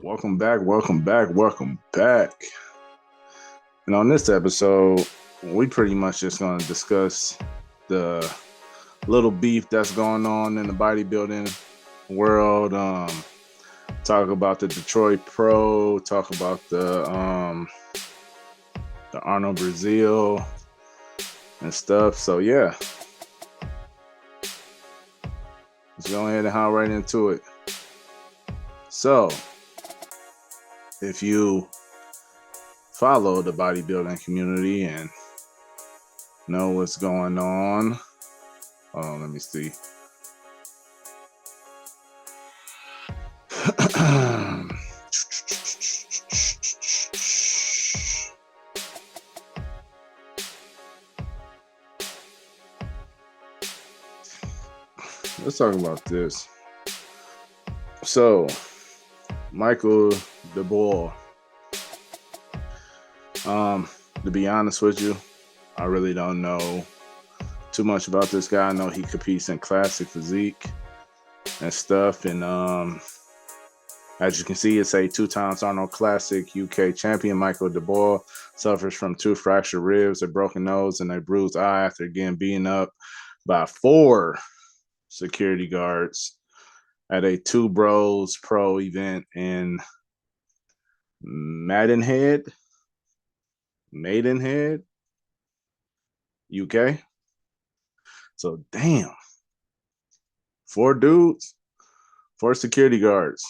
Welcome back, welcome back, welcome back. And on this episode, we pretty much just going to discuss the little beef that's going on in the bodybuilding world. Talk about the Detroit Pro, talk about the Arnold Brazil and stuff. So yeah, let's go ahead and hop right into it. So, if you follow the bodybuilding community and know what's going on, let me see. Let's talk about this. So, Michael Daboul. To be honest with you, I really don't know too much about this guy. I know he competes in classic physique and stuff. And as you can see, it's a 2-time Arnold Classic UK champion. Michael Daboul suffers from 2 fractured ribs, a broken nose, and a bruised eye after getting beaten up by 4 security guards at a Two Bros Pro event in Maidenhead, UK. So, damn. 4 dudes, 4 security guards.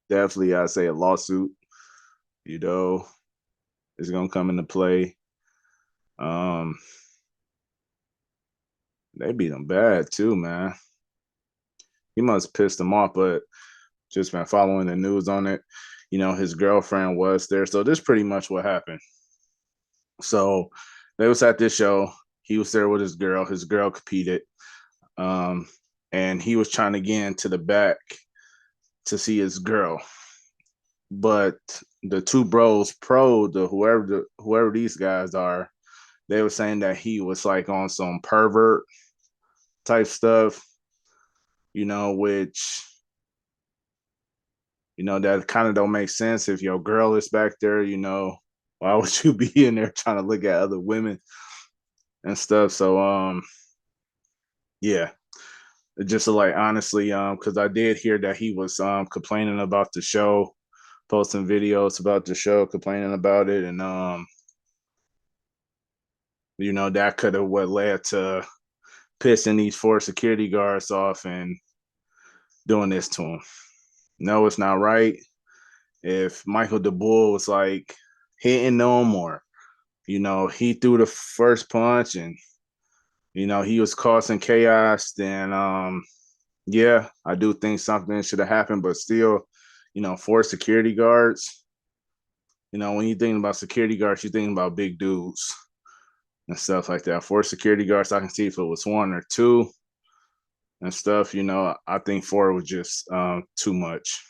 Definitely, I'd say a lawsuit, is going to come into play. They beat him bad, too, man. He must piss them off, but just been following the news on it. His girlfriend was there. So this is pretty much what happened. So they was at this show. He was there with his girl. His girl competed. And he was trying to get into the back to see his girl. But the Two Bros Pro, whoever these guys are, they were saying that he was like on some pervert type stuff, which, that kind of don't make sense. If your girl is back there, why would you be in there trying to look at other women and stuff? So, yeah, just like honestly, because I did hear that he was complaining about the show, posting videos about the show, complaining about it, and that could have what led to pissing these 4 security guards off and doing this to him. No, it's not right. If Michael Daboul was like hitting them or, he threw the first punch and, he was causing chaos, then, yeah, I do think something should have happened. But still, 4 security guards, when you're thinking about security guards, you're thinking about big dudes and stuff like that. 4 security guards, I can see if it was 1 or 2 and stuff, I think 4 was just too much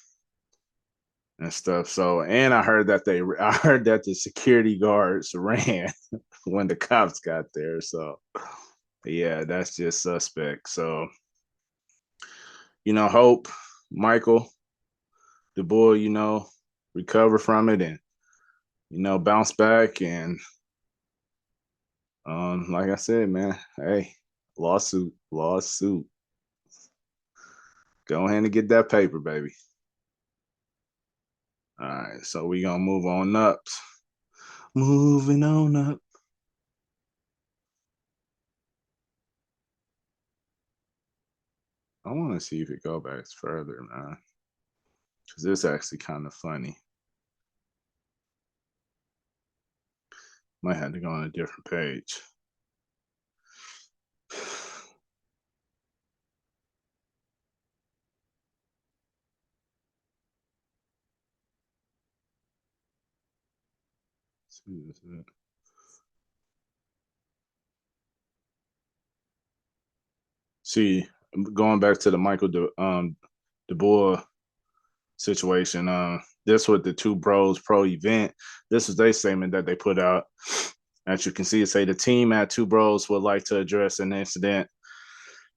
and stuff. So, and I heard that the security guards ran when the cops got there. So, yeah, that's just suspect. So, hope Michael Daboul, recover from it and, bounce back. And like I said, man, hey, lawsuit. Go ahead and get that paper, baby. All right, so we gonna move on up. Moving on up. I want to see if it go back further, man, because this is actually kind of funny. Might have to go on a different page. See, going back to the Michael Daboul situation, this was the Two Bros Pro event. This was their statement that they put out. As you can see, it say the team at Two Bros would like to address an incident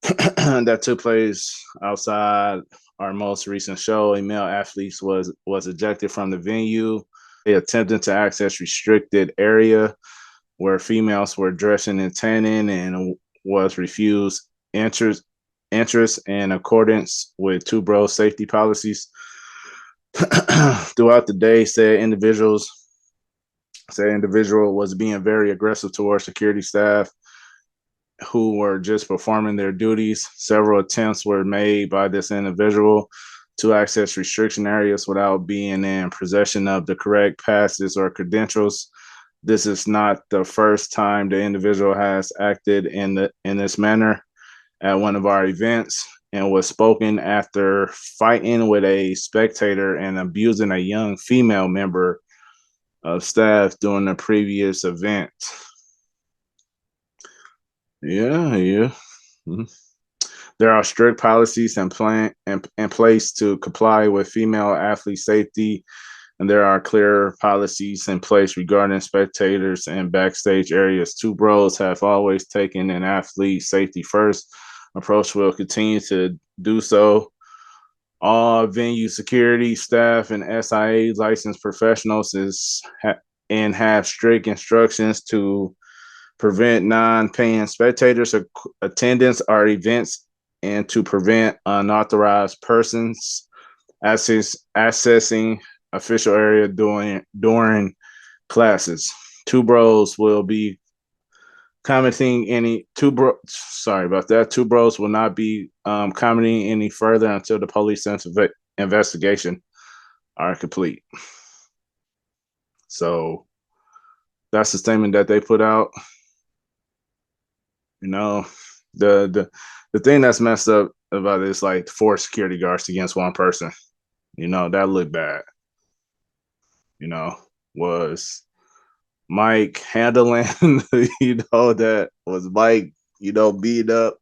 that took place outside our most recent show. A male athlete was ejected from the venue. They attempted to access restricted area where females were dressing and tanning and was refused interest interest in accordance with two bros safety policies. Throughout the day, said individual was being very aggressive towards security staff who were just performing their duties. Several attempts were made by this individual to access restriction areas without being in possession of the correct passes or credentials. This is not the first time the individual has acted in this manner at one of our events and was spoken after fighting with a spectator and abusing a young female member of staff during the previous event. Yeah. Mm-hmm. There are strict policies in place to comply with female athlete safety, and there are clear policies in place regarding spectators and backstage areas. Two Bros have always taken an athlete safety first approach. Will continue to do so. All venue security staff and SIA licensed professionals and have strict instructions to prevent non-paying spectators attendance our events and to prevent unauthorized persons accessing official area during classes. Two bros will be commenting any two bro. Sorry about that. Two bros will not be commenting any further until the police investigation are complete. So that's the statement that they put out. You know, the thing that's messed up about it is like four security guards against one person. You know, that looked bad. You know, was Mike handling, that was Mike, beat up,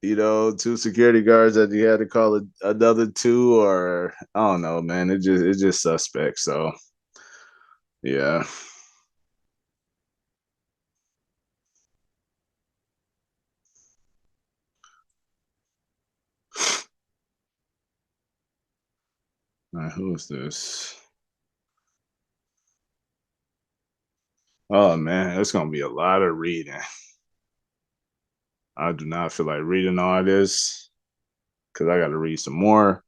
two security guards that he had to call another two, or I don't know, man. It's just suspect. So yeah. All right, who is this? Oh man, it's gonna be a lot of reading. I do not feel like reading all this because I got to read some more.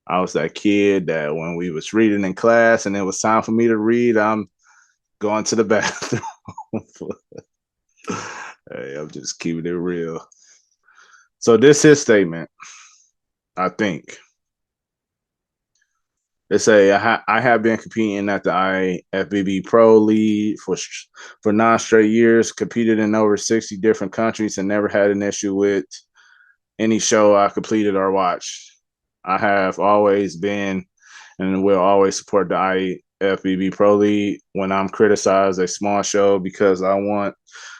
I was that kid that when we was reading in class and it was time for me to read, I'm going to the bathroom. Hey, I'm just keeping it real. So this his statement, I think. They say I have been competing at the IFBB Pro League for 9 straight years, competed in over 60 different countries, and never had an issue with any show I completed or watched. I have always been and will always support the IFBB Pro League when I'm criticized a small show because I want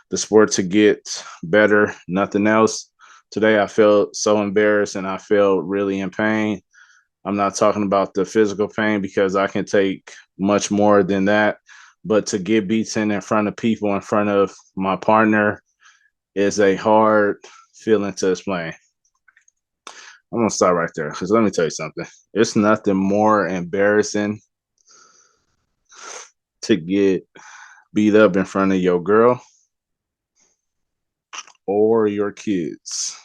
the sport to get better, nothing else. Today I felt so embarrassed and I felt really in pain. I'm not talking about the physical pain because I can take much more than that, but to get beaten in front of people, in front of my partner, is a hard feeling to explain. I'm gonna stop right there because let me tell you something. It's nothing more embarrassing to get beat up in front of your girl or your kids.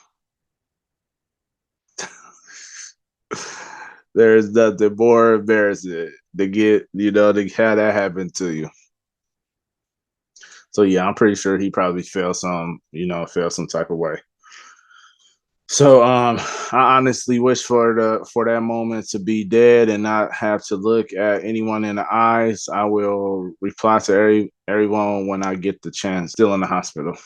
There's nothing more embarrassing to get, to have that happen to you. So yeah, I'm pretty sure he probably felt some type of way. So I honestly wish for that moment to be dead and not have to look at anyone in the eyes. I will reply to everyone when I get the chance. Still in the hospital.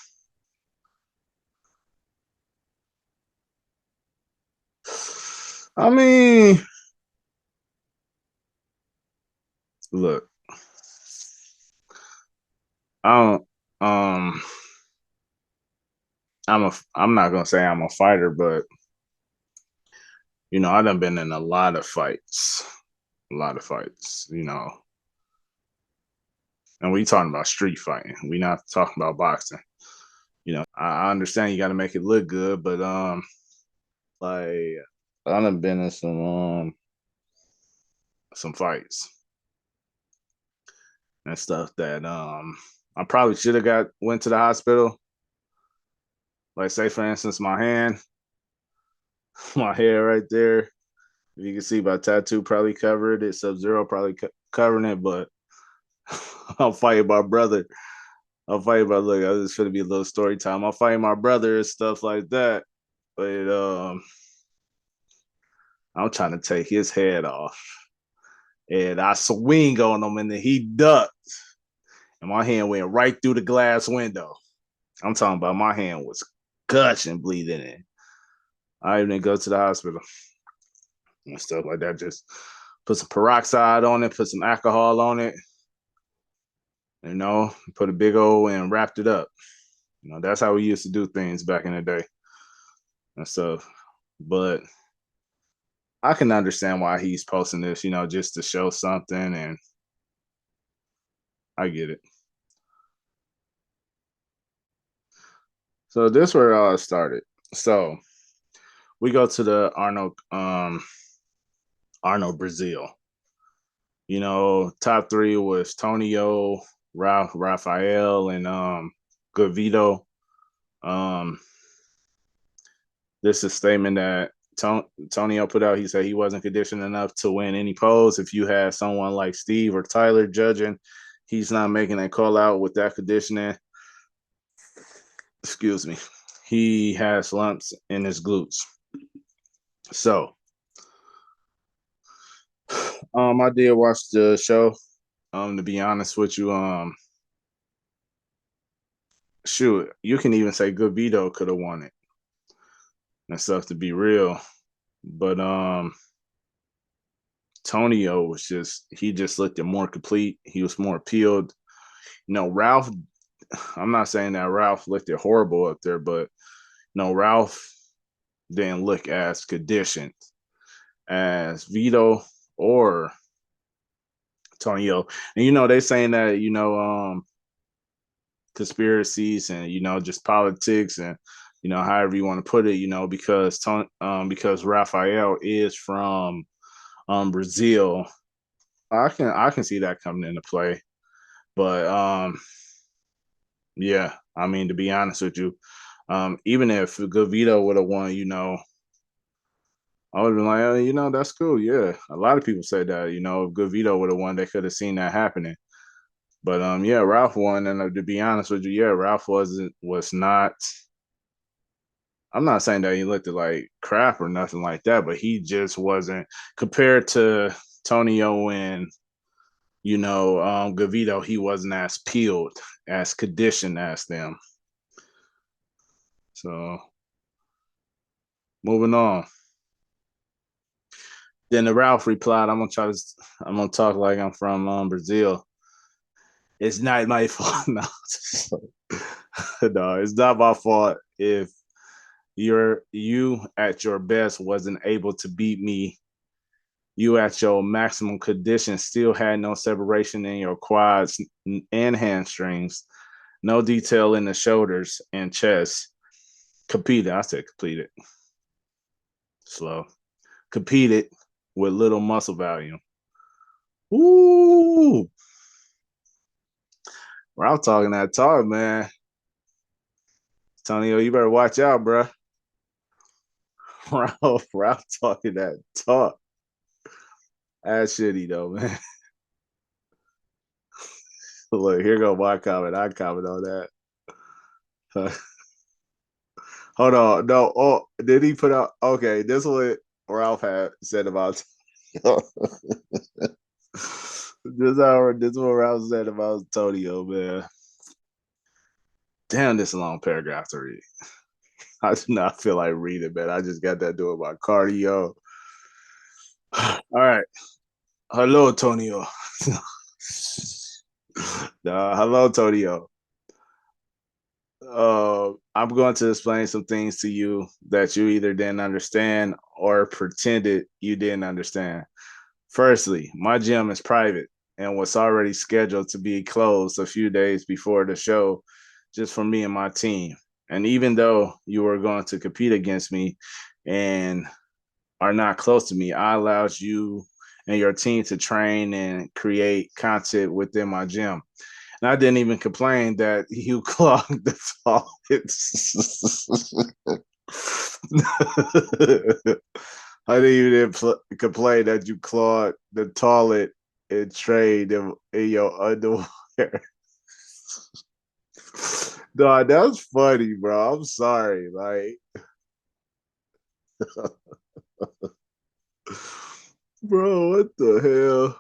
I mean, look, I don't I'm not gonna say I'm a fighter, but I done been in a lot of fights. A lot of fights. And we talking about street fighting. We not talking about boxing. I understand you got to make it look good, but like I done been in some fights and stuff that I probably should have got went to the hospital. Like say for instance, my hand, my hair right there. If you can see my tattoo, probably covered it. Sub Zero probably covering it, but I'm fighting my brother. I'm fighting my look. This is gonna be a little story time. I'm fighting my brother and stuff like that. But I'm trying to take his head off, and I swing on him, and then he ducked, and my hand went right through the glass window. I'm talking about my hand was gushing, bleeding in. I even didn't go to the hospital and stuff like that. Just put some peroxide on it, put some alcohol on it, put a big O and wrapped it up. That's how we used to do things back in the day and stuff. But I can understand why he's posting this, just to show something, and I get it. So this where it all started. So we go to the Arnold Brazil. Top three was Tonio, Rafael, and Good Vito. Um, this is a statement that Tonio put out. He said he wasn't conditioned enough to win any polls. If you had someone like Steve or Tyler judging, he's not making a call out with that conditioning. Excuse me. He has lumps in his glutes. So, I did watch the show. To be honest with you, shoot, you can even say Good Vito could have won it and stuff to be real. But Tonio was he just looked more complete. He was more appealed. Ralph, I'm not saying that Ralph looked horrible up there, but no, Ralph didn't look as conditioned as Vito or Tonio. And they saying that, conspiracies and just politics and however you want to put it, because Rafael is from Brazil. I can see that coming into play. But yeah, I mean, to be honest with you, even if Gavito would have won, I would have been like, that's cool. Yeah, a lot of people said that. If Gavito would have won, they could have seen that happening. But yeah, Ralph won, and to be honest with you, yeah, Ralph was not. I'm not saying that he looked like crap or nothing like that, but he just wasn't compared to Tonio and Gavito. He wasn't as peeled, as conditioned as them. So moving on. Then the Ralph replied, I'm gonna talk like I'm from Brazil. It's not my fault. No, no, it's not my fault if you at your best wasn't able to beat me. You at your maximum condition still had no separation in your quads and hamstrings, no detail in the shoulders and chest. Competed, I said completed. Slow. Competed with little muscle volume. Ooh. Ralph talking that talk, man. Tonio, you better watch out, bro. Ralph talking that talk. That's shitty though, man. Look, here go my comment. I comment on that. Hold on. No. Oh, did he put out? Okay, this is what Ralph had said about. This is what Ralph said about Tonio, man. Damn, this is a long paragraph to read. I do not feel like reading, man. I just got that doing my cardio. All right. Hello, Tonio. Hello, Tonio. I'm going to explain some things to you that you either didn't understand or pretended you didn't understand. Firstly, my gym is private and was already scheduled to be closed a few days before the show just for me and my team. And even though you were going to compete against me and are not close to me, I allowed you and your team to train and create content within my gym. And I didn't even complain that you clogged the toilets. I didn't even complain that you clogged the toilet and trained in your underwear. No, that was funny, bro. I'm sorry. Like, bro, what the hell?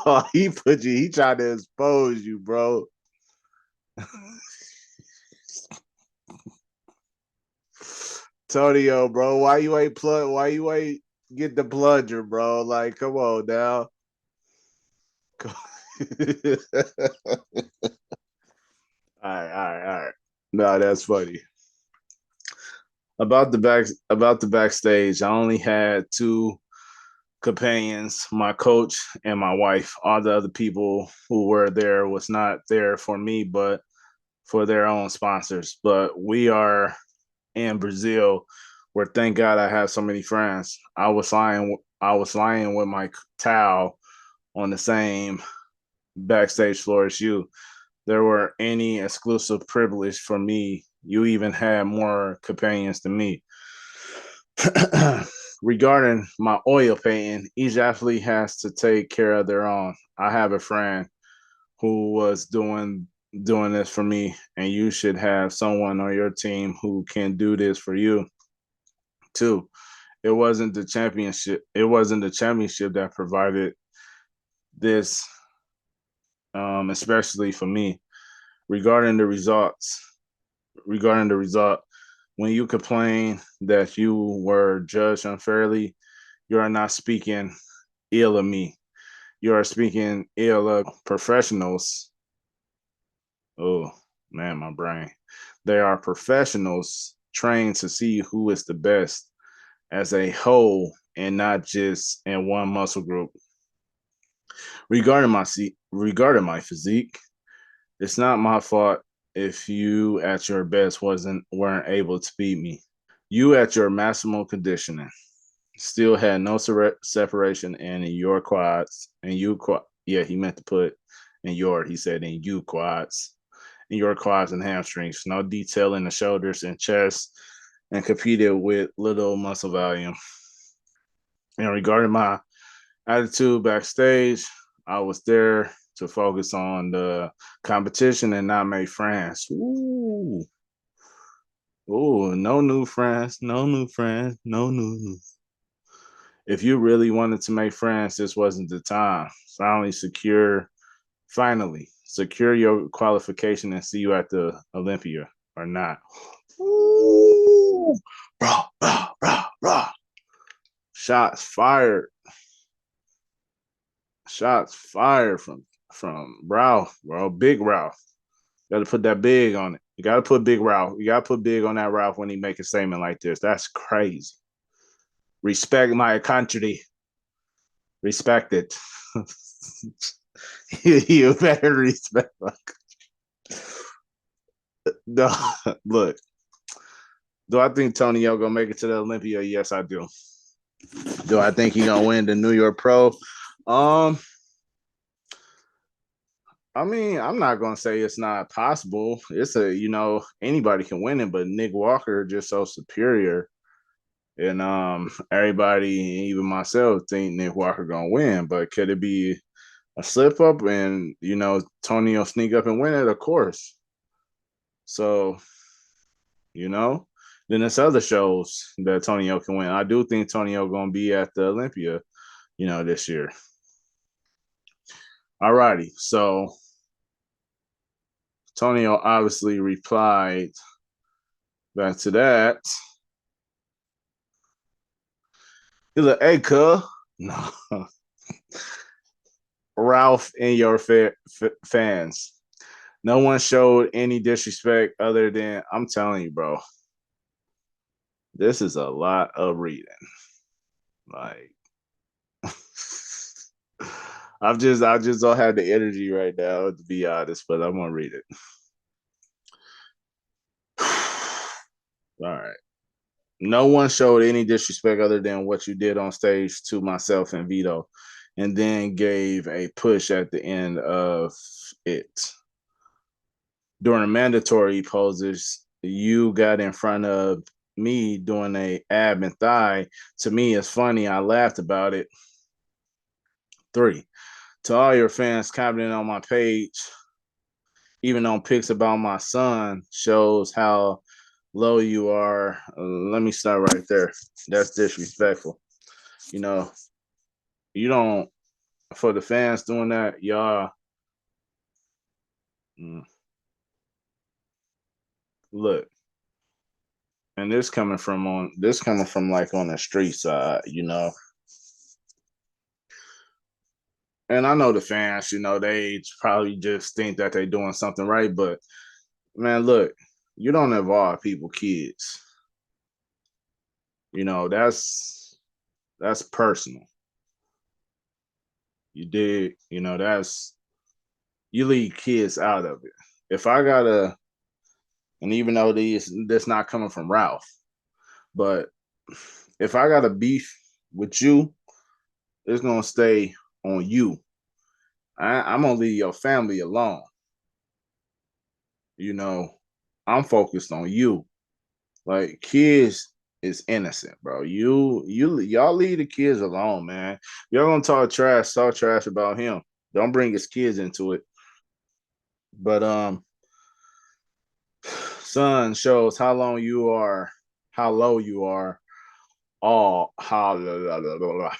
No, he tried to expose you, bro. Tonio, bro, why you ain't get the plunger, bro? Like, come on now. All right. No, that's funny. About the backstage, I only had two companions, my coach and my wife. All the other people who were there was not there for me, but for their own sponsors. But we are in Brazil, where thank God I have so many friends. I was lying with my towel on the same backstage floor as you. There were any exclusive privilege for me. You even had more companions than me. Regarding my oil painting, each athlete has to take care of their own. I have a friend who was doing this for me, and you should have someone on your team who can do this for you too. It wasn't the championship. It wasn't the championship that provided this, especially for me. Regarding the results, regarding the result, when you complain that you were judged unfairly, you are not speaking ill of me. You are speaking ill of professionals. Oh man, my brain. They are professionals trained to see who is the best as a whole and not just in one muscle group. Regarding my physique, it's not my fault if you at your best weren't able to beat me. You at your maximum conditioning still had no separation in your quads and yeah, he meant to put in your, he said in you quads, in your quads and hamstrings, no detail in the shoulders and chest, and competed with little muscle volume. And regarding my attitude backstage, I was there to focus on the competition and not make friends. Ooh, no new friends, no new friends, no new. If you really wanted to make friends, this wasn't the time. Finally secure your qualification and see you at the Olympia or not. Ooh, bro. Shots fired. Shots fired from Ralph, bro. Big Ralph. Got to put that big on it. You got to put big Ralph. You got to put big on that Ralph when he make a statement like this. That's crazy. Respect my country. Respect it. You better respect my no. Look, do I think Tonio gonna make it to the Olympia? Yes, I do. Do I think he gonna win the New York Pro? Um, I mean, I'm not gonna say it's not possible. It's a anybody can win it, but Nick Walker just so superior, and everybody, even myself, think Nick Walker gonna win. But could it be a slip up and Tony will sneak up and win it? Of course. So you know, then there's other shows that Tonio can win. I do think Tonio gonna be at the Olympia, this year. Alrighty, so Tonio obviously replied back to that. He's like, "Hey, cuh, no, Ralph and your fans. No one showed any disrespect other than I'm telling you, bro. This is a lot of reading. Like, I just don't have the energy right now to be honest, but I'm gonna read it. All right. No one showed any disrespect other than what you did on stage to myself and Vito, and then gave a push at the end of it. During the mandatory poses, you got in front of me doing a ab and thigh. To me, it's funny. I laughed about it. 3. To all your fans commenting on my page, even on pics about my son, shows how low you are. Let me start right there. That's disrespectful. You know, you don't, for the fans doing that, y'all, look, and this coming from like on the street side, and I know the fans, they probably just think that they're doing something right, but man, look, you don't involve people, kids. That's personal. You did, that's you leave kids out of it. If I gotta, and even though this not coming from Ralph, but if I got a beef with you, it's gonna stay on you. I'm gonna leave your family alone. You know, I'm focused on you. Like kids is innocent, bro. Y'all leave the kids alone, man. Y'all gonna talk trash about him. Don't bring his kids into it. But son shows how low you are. All how blah, blah, blah, blah.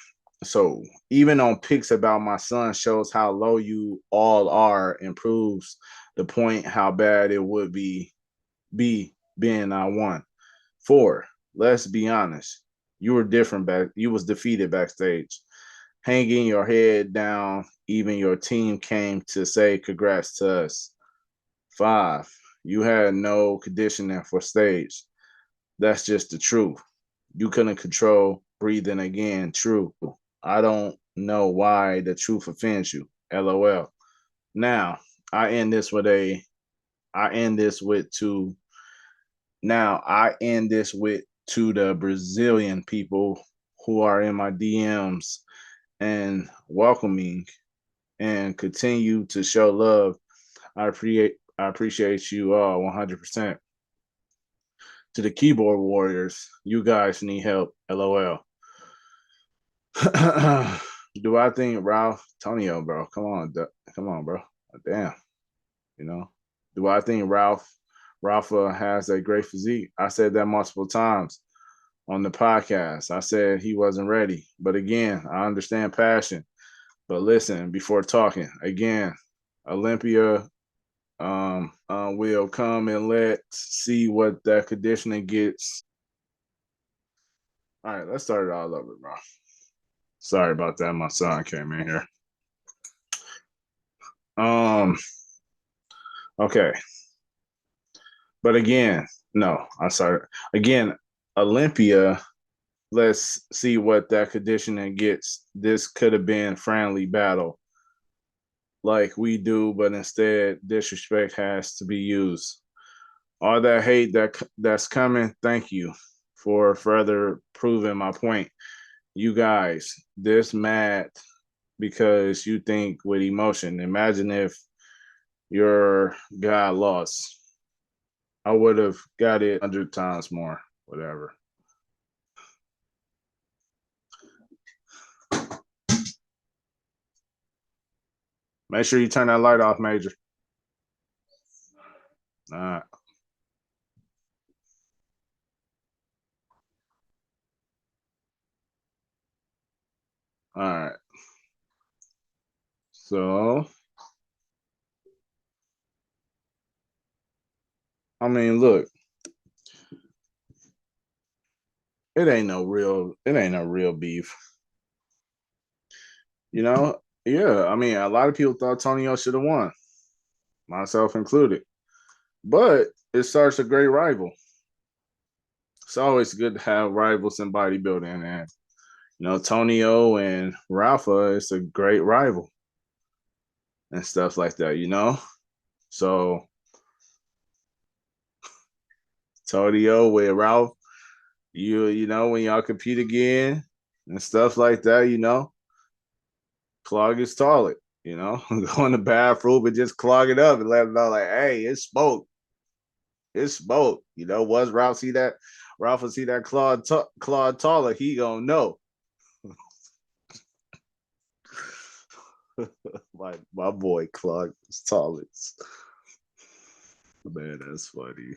So even on pics about my son shows how low you all are and proves the point how bad it would be being I won. 4. Let's be honest. You were different back. You was defeated backstage, hanging your head down. Even your team came to say congrats to us. 5. You had no conditioning for stage. That's just the truth. You couldn't control breathing again. True. I don't know why the truth offends you. LOL. Now, I end this with a I end this with to now I end this with to the Brazilian people who are in my DMs and welcoming and continue to show love. I appreciate you all 100%. To the keyboard warriors, you guys need help. LOL. Do I think Ralph Tonio, bro? Come on, bro. Damn, you know. Do I think Rafa has a great physique? I said that multiple times on the podcast. I said he wasn't ready, but again, I understand passion. But listen, before talking again, Olympia will come and let's see what that conditioning gets. All right, let's start it all over, bro. Sorry about that. My son came in here. Um, okay. But again, no, I'm sorry. Again, Olympia, let's see what that conditioning gets. This could have been friendly battle like we do, but instead disrespect has to be used. All that hate that's coming, thank you for further proving my point. You guys, this mad because you think with emotion. Imagine if your guy lost. I would have got it 100 times more, whatever. Make sure you turn that light off, Major. All right. All right. So, I mean, look, it ain't no real beef. You know? Yeah. I mean, a lot of people thought Tonio should have won, myself included. But it starts a great rival. It's always good to have rivals in bodybuilding, and Tonio and Rafa is a great rival and stuff like that. So Tonio with Ralph. You know when y'all compete again and stuff like that. Clog his toilet. Go in the bathroom and just clog it up and let him know like, hey, it's smoke. It's smoke. Once Ralph will see that Claude taller, he gonna know. my boy Claude is tallest. Man, that's funny.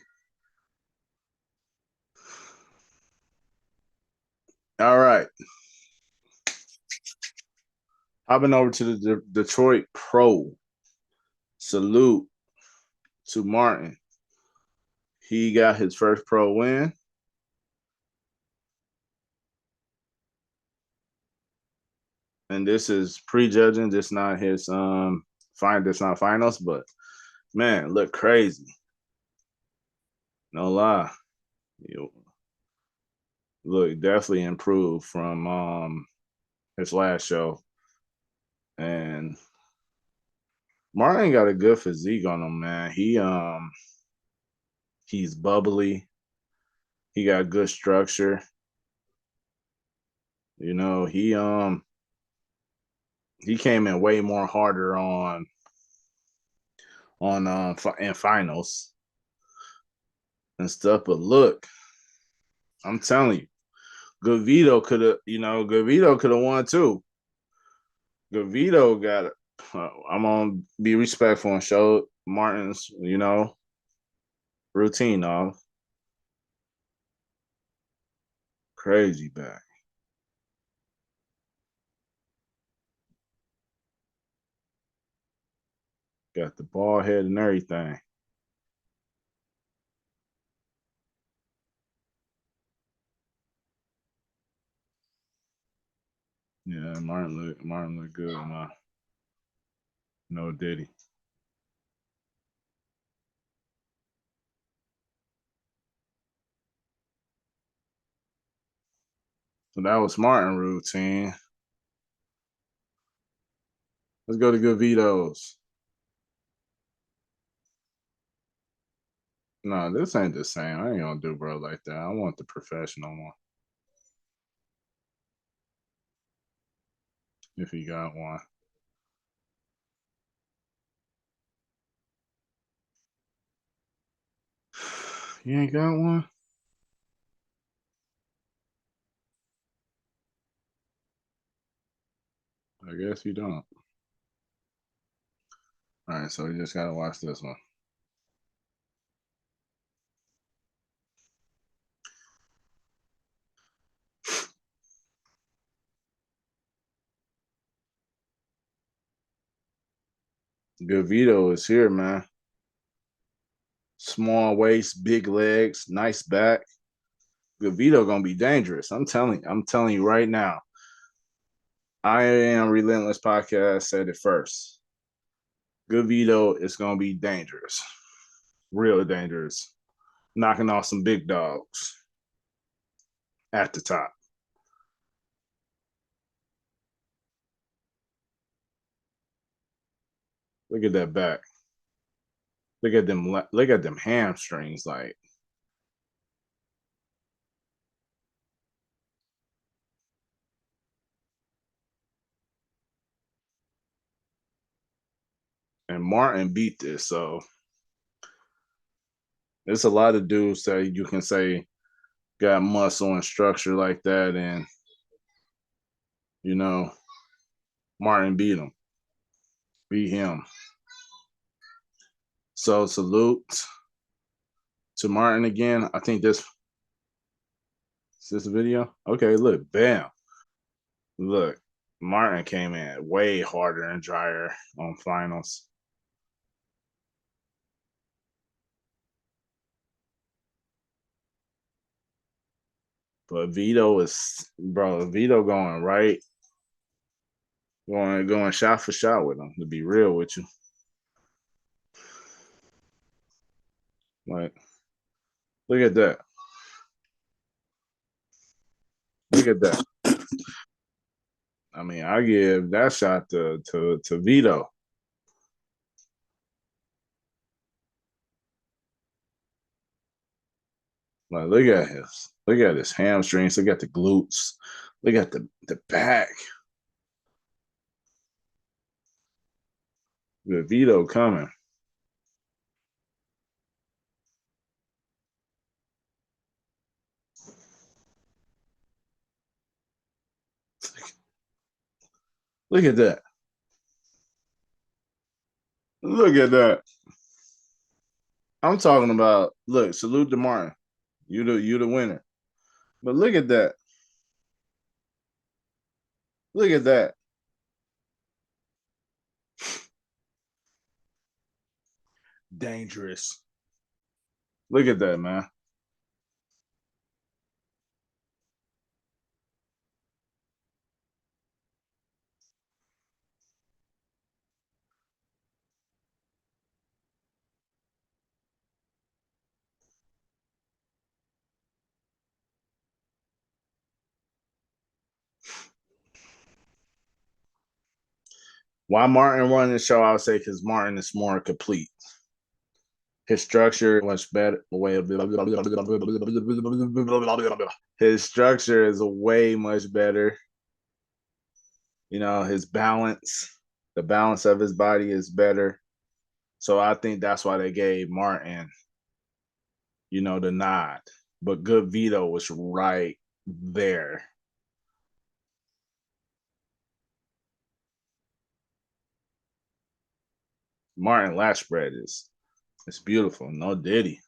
All right. Hopping over to the Detroit Pro. Salute to Martin. He got his first pro win. And this is prejudging. This not his this not finals, but man, look crazy. No lie. You look definitely improved from his last show. And Martin got a good physique on him, man. He's bubbly. He got good structure. He came in way more harder on in finals and stuff. But look, I'm telling you, Good Vito could have won too. Good Vito got it. I'm gonna be respectful and show Martin's, routine off. Crazy back. Got the ball head and everything. Yeah, Martin look good, man. No Diddy. So that was Martin routine. Let's go to Good Vito's. No, this ain't the same. I ain't gonna do bro like that. I want the professional one. If he got one. You ain't got one? I guess you don't. All right, so you just gotta watch this one. Good Vito is here, man. Small waist, big legs, nice back. Good Vito gonna be dangerous. I'm telling you right now. I am Relentless Podcast said it first. Good Vito is gonna be dangerous. Real dangerous. Knocking off some big dogs at the top. Look at that back. Look at them hamstrings. Like, and Martin beat this. So there's a lot of dudes that you can say got muscle and structure like that, and you know Martin beat him. So salute to Martin again. I think this is this video. Okay, look, bam. Look, Martin came in way harder and drier on finals. But Vito going right, going shot for shot with him. To be real with you, like look at that, look at that. I mean, I give that shot to Vito. Like, look at his hamstrings. Look at the glutes. Look at the back. The Vito coming. Look at that. Look at that. I'm talking about. Look, salute to Martin. You the winner. But look at that. Look at that. Dangerous. Look at that, man. Why Martin won the show? I would say because Martin is more complete. His structure was better. His structure is way much better. You know, his balance, the balance of his body is better. So I think that's why they gave Martin, you know, the nod. But Good Vito was right there. Martin lat spread is it's beautiful. No diddy.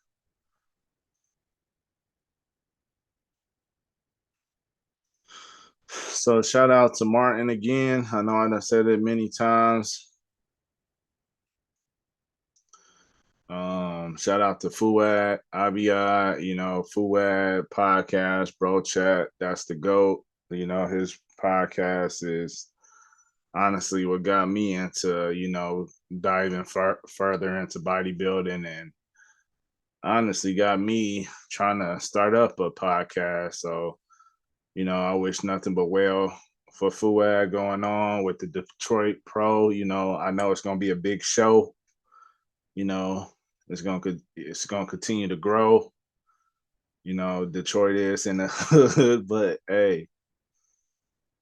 So shout out to Martin again. I know I said it many times. Shout out to Fuad, IBI, you know, Fuad podcast, bro chat. That's the GOAT. You know, his podcast is honestly what got me into, you know, diving further into bodybuilding and honestly got me trying to start up a podcast. So, you know, I wish nothing but well for Fuad going on with the Detroit Pro. You know, I know it's going to be a big show. You know, it's gonna continue to grow. You know, Detroit is in the hood, but hey,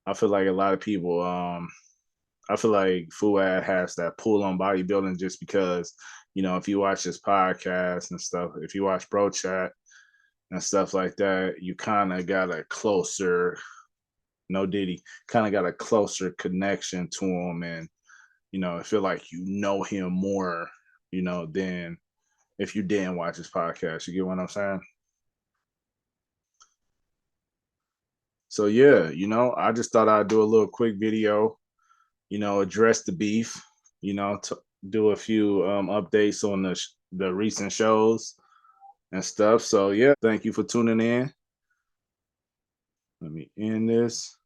I feel like a lot of people. I feel like Fuad has that pull on bodybuilding just because, you know, if you watch his podcast and stuff, if you watch Bro Chat and stuff like that, you kind of got a closer, no Diddy, kind of got a closer connection to him, and you know, I feel like you know him more, you know, than if you didn't watch his podcast. You get what I'm saying? So yeah, you know, I just thought I'd do a little quick video, you know, address the beef, you know, do a few updates on the recent shows and stuff. So yeah, thank you for tuning in. Let me end this.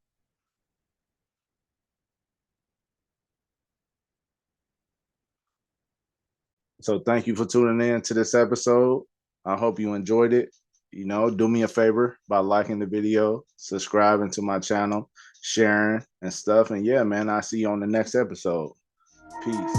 So thank you for tuning in to this episode. I hope you enjoyed it. You know, do me a favor by liking the video, subscribing to my channel, sharing and stuff. And yeah, man, I'll see you on the next episode. Peace.